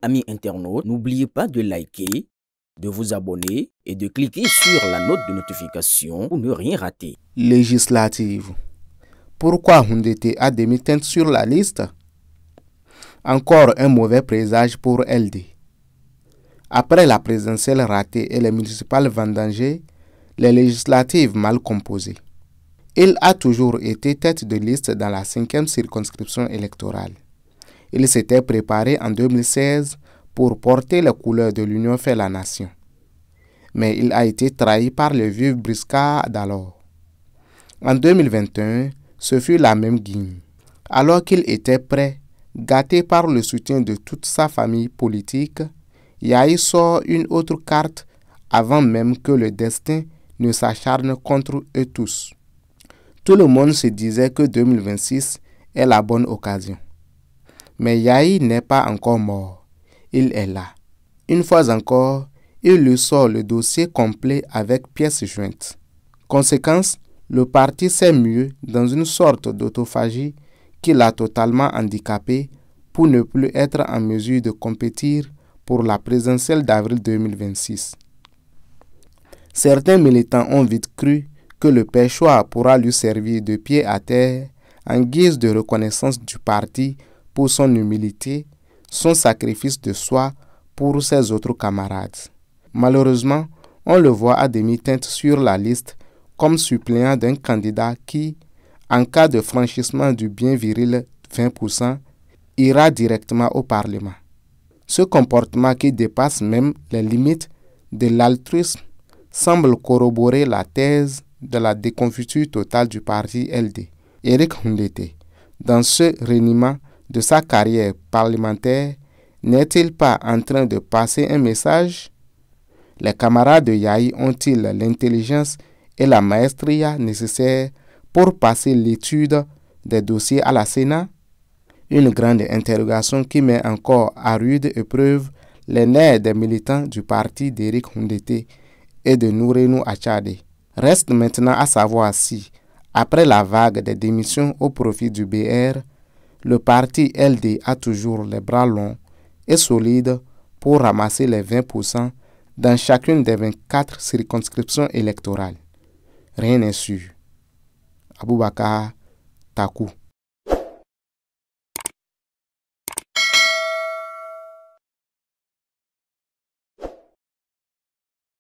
Amis internautes, n'oubliez pas de liker, de vous abonner et de cliquer sur la note de notification pour ne rien rater. Législative. Pourquoi Houndété a des militants sur la liste? Encore un mauvais présage pour LD. Après la présidentielle ratée et les municipales vendangées, les législatives mal composées. Il a toujours été tête de liste dans la 5e circonscription électorale. Il s'était préparé en 2016 pour porter les couleurs de l'Union fait la nation. Mais il a été trahi par le vieux briscard d'alors. En 2021, ce fut la même guigne. Alors qu'il était prêt, gâté par le soutien de toute sa famille politique, Yahi sort une autre carte avant même que le destin ne s'acharne contre eux tous. Tout le monde se disait que 2026 est la bonne occasion. Mais Yahi n'est pas encore mort. Il est là. Une fois encore, il lui sort le dossier complet avec pièces jointes. Conséquence, le parti s'est mué dans une sorte d'autophagie qui l'a totalement handicapé pour ne plus être en mesure de compétir pour la présidentielle d'avril 2026. Certains militants ont vite cru que le Péchoir pourra lui servir de pied à terre en guise de reconnaissance du parti pour son humilité, son sacrifice de soi pour ses autres camarades. Malheureusement, on le voit à demi-teinte sur la liste comme suppléant d'un candidat qui, en cas de franchissement du bien viril 20%, ira directement au Parlement. Ce comportement qui dépasse même les limites de l'altruisme semble corroborer la thèse de la déconfiture totale du parti LD. Éric Houndété, dans ce reniement de sa carrière parlementaire, n'est-il pas en train de passer un message? Les camarades de Yahi ont-ils l'intelligence et la maestria nécessaires pour passer l'étude des dossiers à la Sénat? Une grande interrogation qui met encore à rude épreuve les nerfs des militants du parti d'Éric Houndété et de Nourenou Achadé. Reste maintenant à savoir si, après la vague des démissions au profit du BR, le parti LD a toujours les bras longs et solides pour ramasser les 20% dans chacune des 24 circonscriptions électorales. Rien n'est sûr. Aboubakar Takou.